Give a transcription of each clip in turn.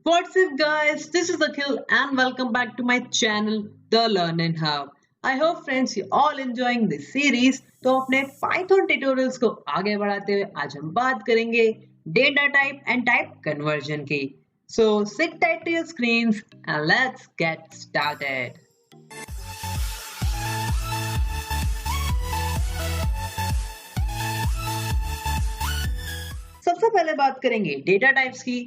What's up guys, this is Akhil and welcome back to my channel The Learning Hub. I hope friends you all enjoying this series. तो अपने Python tutorials को आगे बढ़ाते हुए आज हम बात करेंगे data type and type conversion की. So sit tight to your screens and let's get started. सबसे पहले बात करेंगे डेटा टाइप्स की.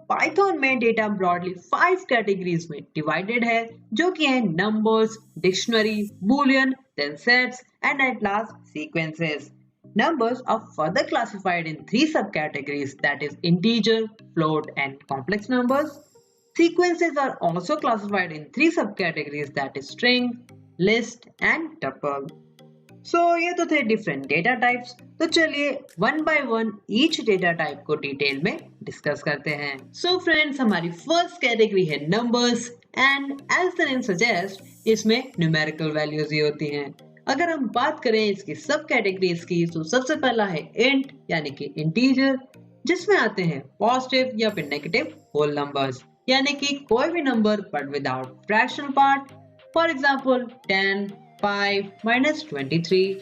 पाइथन में डेटा ब्रॉडली 5 कैटेगरीज में डिवाइडेड है, जो कि है numbers, dictionary, Boolean, then sets and at last sequences. Numbers are further classified in 3 subcategories, that is integer, float and complex numbers. Sequences are also classified in 3 subcategories, that is string, list and tuple. ये तो थे different data types. तो चलिए one by one each data type को detail में discuss करते हैं. Friends, हमारी फर्स्ट कैटेगरी है numbers and as the name suggest इसमें न्यूमेरिकल वैल्यूज ही होती हैं. अगर हम बात करें इसकी सब कैटेगरीज की, तो सबसे पहला है इंट यानी कि इंटीजर, जिसमें आते हैं पॉजिटिव या फिर नेगेटिव होल नंबर्स, यानी कि कोई भी number but without fractional part. For example 10, 5, -23.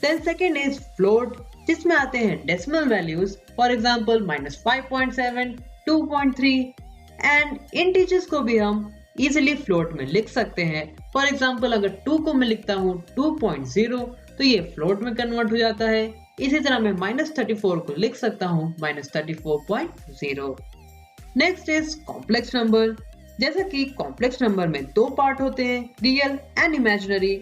Then second is float, जिसमें आते हैं decimal values, for example -5.7, 2.3. And integers को भी हम इजीली फ्लोट में लिख सकते हैं. फॉर एग्जांपल अगर 2 को मैं लिखता हूँ 2.0, तो ये फ्लोट में कन्वर्ट हो जाता है. इसी तरह मैं -34 को लिख सकता हूँ -34.0. Next is complex number. जैसा कि कॉम्प्लेक्स नंबर में 2 पार्ट होते हैं, real and imaginary.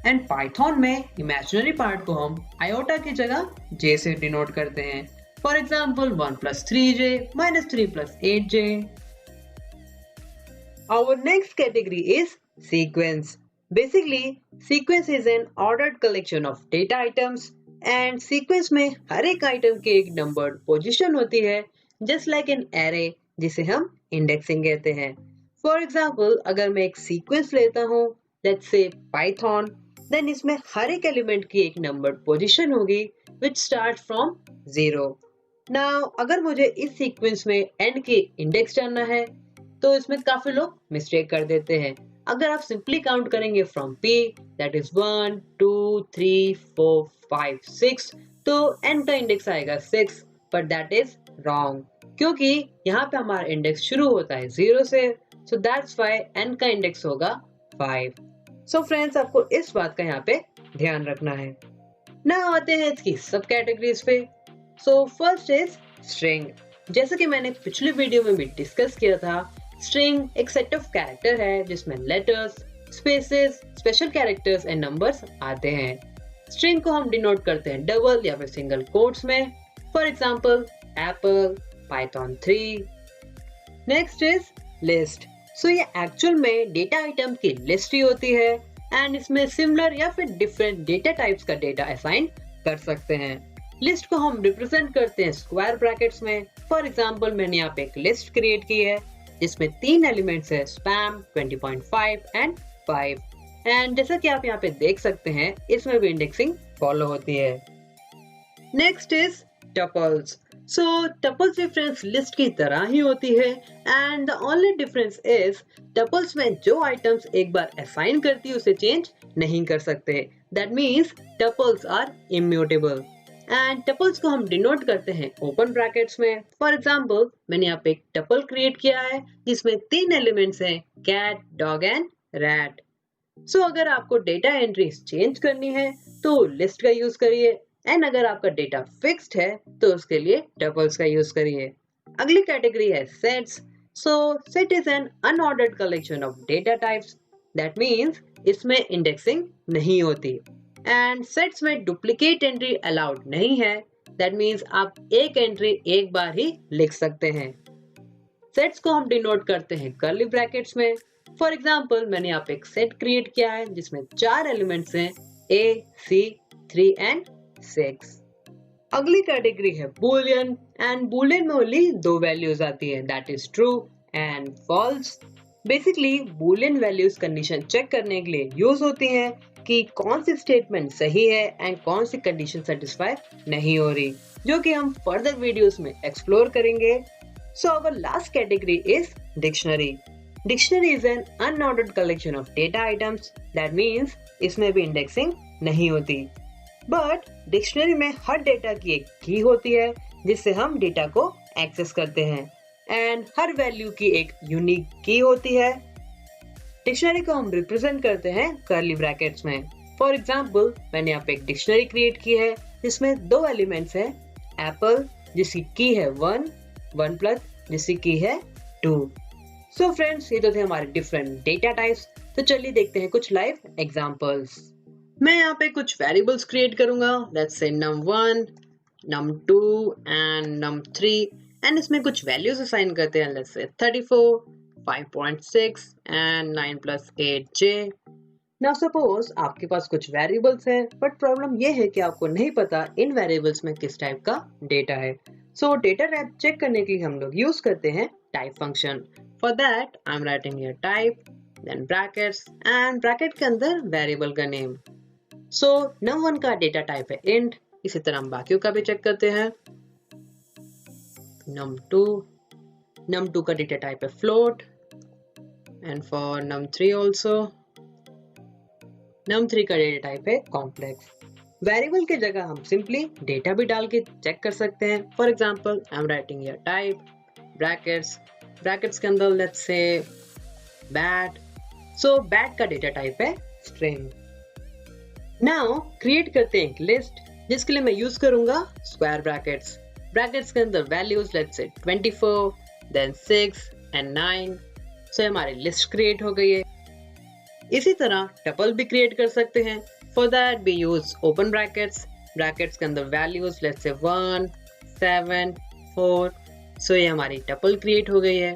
And Python में इमेजिनरी पार्ट को हम आयोटा की जगह जे से डिनोट करते हैं. For example 1 + 3j -3 + 8j. Our next category is sequence. Basically, sequence is an ordered collection of data items. And sequence में हर एक आइटम की एक नंबर्ड पोजीशन होती है, just like an array, जिसे हम इंडेक्सिंग कहते हैं. फॉर एग्जाम्पल अगर मैं एक सीक्वेंस लेता हूँ, लेट्स से पाइथन, देन इसमें हर एक एलिमेंट की एक नंबर पोजीशन होगी विच स्टार्ट फ्रॉम 0. नाउ अगर मुझे इस सीक्वेंस में एंड की इंडेक्स जानना है, तो इसमें काफी लोग मिस्टेक कर देते हैं. अगर आप सिंपली काउंट करेंगे फ्रॉम p, दैट इज 1, 2, 3, 4, 5, 6, तो एंड का इंडेक्स आएगा 6, बट दैट इज रॉन्ग, क्योंकि यहाँ पे हमारा इंडेक्स शुरू होता है 0 से. So that's why n का इंडेक्स होगा 5. So friends, आपको इस बात का यहाँ पे ध्यान रखना है. Now आते हैं इसकी सब कैटेगरीज पे. So first is string. जैसा कि मैंने पिछले वीडियो में भी डिस्कस किया था, string एक सेट ऑफ कैरेक्टर है जिसमें letters, spaces, special characters and numbers आते हैं. स्ट्रिंग को हम डिनोट करते हैं डबल या फिर सिंगल कोट्स में. For example Apple, Python 3. Next is list. ये एक्चुअल में डेटा आइटम की लिस्ट ही होती है, एंड इसमें सिमिलर या फिर डिफरेंट डेटा टाइप्स का डेटा असाइन कर सकते हैं. लिस्ट को हम रिप्रेजेंट करते हैं स्क्वायर ब्रैकेट्स में. फॉर एग्जांपल मैंने यहाँ पे एक लिस्ट क्रिएट की है जिसमें 3 एलिमेंट्स है, स्पैम, 20.5 एंड 5. एंड जैसा कि आप यहाँ पे देख सकते हैं, इसमें भी इंडेक्सिंग फॉलो होती है. Next is tuples. टपल्स भी फ्रेंड्स लिस्ट की तरह ही होती है, and the only difference is tuples में जो आइटम्स एक बार असाइन करती है उसे चेंज नहीं कर सकते. That means tuples are immutable. And tuples को हम डिनोट करते हैं ओपन ब्रैकेट्स में. फॉर एग्जांपल मैंने यहाँ पे एक टपल क्रिएट किया है जिसमें 3 एलिमेंट्स हैं, कैट, डॉग एंड रैट. अगर आपको डेटा एंट्रीज चेंज करनी है तो लिस्ट का यूज करिए, एंड अगर आपका डेटा फिक्स्ड है तो उसके लिए टपल्स का यूज करिए. अगली कैटेगरी है sets. Set is an unordered collection of data types. That means इसमें इंडेक्सिंग नहीं होती, एंड सेट्स में डुप्लीकेट एंट्री अलाउड नहीं है. दैट मींस आप एक एंट्री एक बार ही लिख सकते हैं. सेट्स को हम डिनोट करते हैं कर्ली ब्रैकेट्स में. फॉर एग्जांपल मैंने यहाँ पे एक सेट क्रिएट किया है जिसमें 4 एलिमेंट्स हैं, A, C, 3 एंड 6. अगली कैटेगरी है बूलियन, एंड बूलियन में ओनली 2 वैल्यूज आती है, that is true and false. Basically Boolean values condition check करने के लिए यूज होती हैं कि कौन सी स्टेटमेंट सही है एंड कौन सी कंडीशन सेटिस्फाई नहीं हो रही, जो कि हम फर्दर वीडियोस में एक्सप्लोर करेंगे. So our last category is dictionary. Dictionary is an unordered collection of data items. That means इसमें भी indexing नहीं होती. But डिक्शनरी में हर डेटा की एक की होती है जिससे हम डेटा को एक्सेस करते हैं एंड हर वैल्यू की एक यूनिक की होती है. डिक्शनरी को हम रिप्रेजेंट करते हैं कर्ली ब्रैकेट्स में. फॉर एग्जाम्पल मैंने यहाँ पे एक डिक्शनरी क्रिएट की है जिसमें दो एलिमेंट्स हैं, एप्पल जिसकी की है 1, वन प्लस जिसकी की है 2. सो फ्रेंड्स, ये तो थे हमारे डिफरेंट डेटा टाइप्स. तो चलिए देखते हैं कुछ लाइव एग्जांपल्स. मैं यहाँ पे कुछ वेरिएबल्स क्रिएट करूंगा. Let's say num1, num2 and num3 and इसमें कुछ वैल्यूज असाइन करते हैं. Let's say 34, 5.6 and 9 + 8j. Now suppose आपके पास कुछ वेरिएबल्स हैं बट प्रॉब्लम ये है कि आपको नहीं पता इन वेरिएबल्स में किस टाइप का डेटा है. सो डेटा टाइप चेक करने के लिए हम लोग यूज करते हैं type function. For that I am writing here type then brackets and bracket के अंदर वेरिएबल का नेम. सो num1 का डेटा टाइप है int. इसी तरह हम बाकियों का भी चेक करते हैं. num2 का डेटा टाइप है float and for num3 also. num3 का डेटा टाइप है कॉम्प्लेक्स. वेरिएबल की जगह हम सिंपली डेटा भी डाल के चेक कर सकते हैं. For example I am writing here type brackets के अंदर let's say bat. So bat का डेटा टाइप है स्ट्रिंग. नाउ क्रिएट करते हैं एक लिस्ट जिसके लिए मैं यूज करूंगा स्क्वायर ब्रैकेट्स के अंदर values let's say 24 then 6 and 9. सो हमारी लिस्ट क्रिएट हो गई है. इसी तरह टपल भी क्रिएट कर सकते हैं. For that we use open brackets के अंदर वैल्यूज लेट्स से 1, 7, 4. सो ये हमारी टपल क्रिएट हो गई है.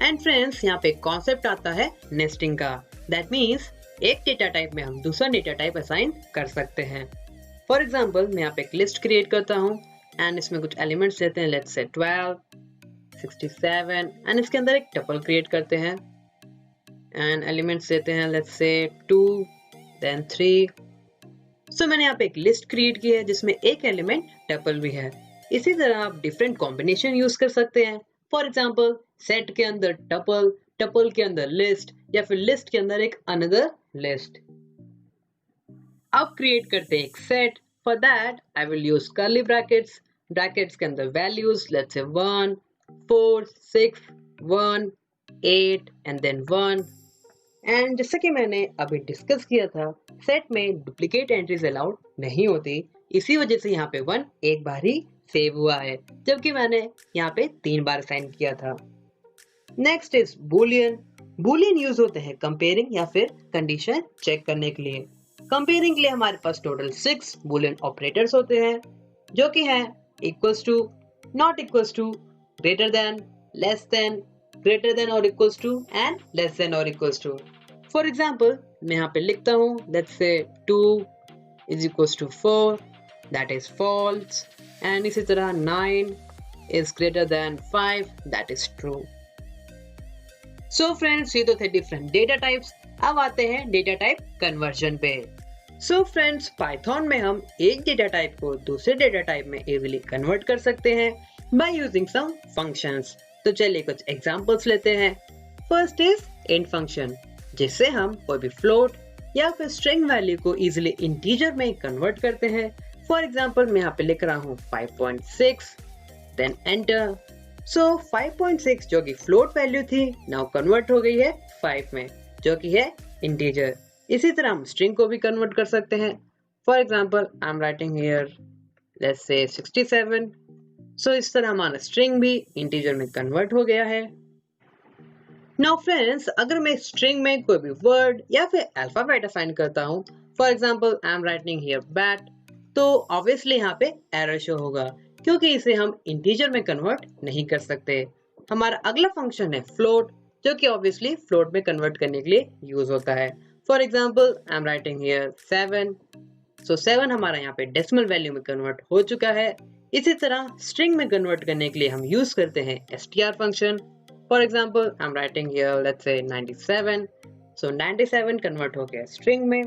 एंड फ्रेंड्स, यहाँ पे कॉन्सेप्ट आता है नेस्टिंग का. दैट मीन्स एक डेटा टाइप में हम दूसरा डेटा टाइप असाइन कर सकते हैं. फॉर एग्जाम्पल मैं यहाँ पे एक लिस्ट क्रिएट करता हूँ एंड इसमें कुछ एलिमेंट्स देते हैं लेट्स से 12, 67 एंड इसके अंदर एक टपल क्रिएट करते हैं एंड एलिमेंट्स देते हैं लेट्स से 2 देन 3. सो मैंने यहाँ पे एक लिस्ट क्रिएट की है जिसमें एक एलिमेंट टपल भी है. इसी तरह आप डिफरेंट कॉम्बिनेशन यूज कर सकते हैं. फॉर एग्जाम्पल सेट के अंदर टपल के अंदर लिस्ट या फिर लिस्ट के अंदर एक अनदर लिस्ट. अब क्रिएट करते हैं एक set. For that I will use curly brackets के अंदर values let's say 1, 4, 6, 1, 8 and then 1. And जैसा कि मैंने अभी डिस्कस किया था, सेट में डुप्लीकेट एंट्रीज अलाउड नहीं होती. इसी वजह से यहाँ पे 1 एक बार ही सेव हुआ है जबकि मैंने यहाँ पे 3 बार असाइन किया था. नेक्स्ट इज बूलियन यूज होते हैं कंपेयरिंग या फिर कंडीशन चेक करने के लिए. कंपेयरिंग के लिए हमारे पास टोटल 6 बूलियन ऑपरेटर्स होते हैं जो कि है equals to, not equals to, greater than, less than, greater than और equals to and less than और इक्वल्स टू. फॉर एग्जाम्पल मैं यहाँ पे लिखता हूँ let's say 2 is equals to 4 that is false and इसी तरह 9 is greater than 5 that is true. So friends, ये तो थे डिफरेंट डेटा टाइप्स. अब आते हैं डेटा टाइप कन्वर्जन पे. सो फ्रेंड्स, पाइथन में हम एक डेटा टाइप को दूसरे डेटा टाइप में इजीली कन्वर्ट कर सकते हैं बाय यूजिंग सम फंक्शंस. तो चलिए कुछ एग्जांपल्स लेते हैं. फर्स्ट इज इंट फंक्शन जिससे हम कोई भी फ्लोट या फिर स्ट्रिंग वैल्यू को इजीली इंटीजर में कन्वर्ट करते हैं. फॉर एग्जांपल मैं यहाँ पे लिख रहा हूँ 5.6 देन एंटर. सो 5.6 जो कि फ्लोट वैल्यू थी नाउ कन्वर्ट हो गई है 5 में जो कि है इंटीजर. इसी तरह हम स्ट्रिंग को भी कन्वर्ट कर सकते हैं. For example I am writing here let's say 67. सो इस तरह हमारा स्ट्रिंग भी इंटीजर में कन्वर्ट हो गया है. नाउ फ्रेंड्स, अगर मैं स्ट्रिंग में कोई भी वर्ड या फिर अल्फाबेट असाइन करता हूँ, for example I am writing here bat, तो ऑब्वियसली यहाँ पे एरर शो होगा क्योंकि इसे हम इंटीजर में कन्वर्ट नहीं कर सकते. हमारा अगला फंक्शन है फ्लोट जो कि ऑब्वियसली फ्लोट में कन्वर्ट करने के लिए यूज होता है. For example I am writing here 7. सो 7 हमारा यहाँ पे डेसिमल वैल्यू में कन्वर्ट हो चुका है. इसी तरह स्ट्रिंग में कन्वर्ट करने के लिए हम यूज करते हैं str function. For example I am writing here let's say 97. So 97 convert हो गया स्ट्रिंग में.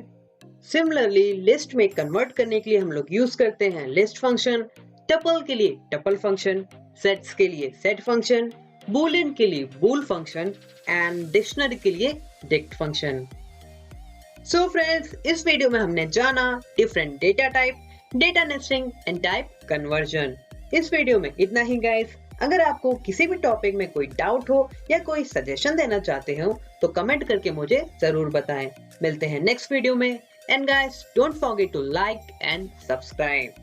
सिमिलरली लिस्ट में कन्वर्ट करने के लिए हम लोग यूज करते हैं लिस्ट फंक्शन. टपल के लिए टपल फंक्शन, सेट्स के लिए सेट फंक्शन, बूलियन के लिए बूल फंक्शन एंड डिक्शनरी के लिए डिक्ट फंक्शन। सो फ्रेंड्स, इस वीडियो में हमने जाना different data type, data nesting and type conversion. इस वीडियो में इतना ही गाइस। अगर आपको किसी भी टॉपिक में कोई डाउट हो या कोई सजेशन देना चाहते हो तो कमेंट करके मुझे जरूर बताएं। मिलते हैं नेक्स्ट वीडियो में and guys don't forget to like and subscribe.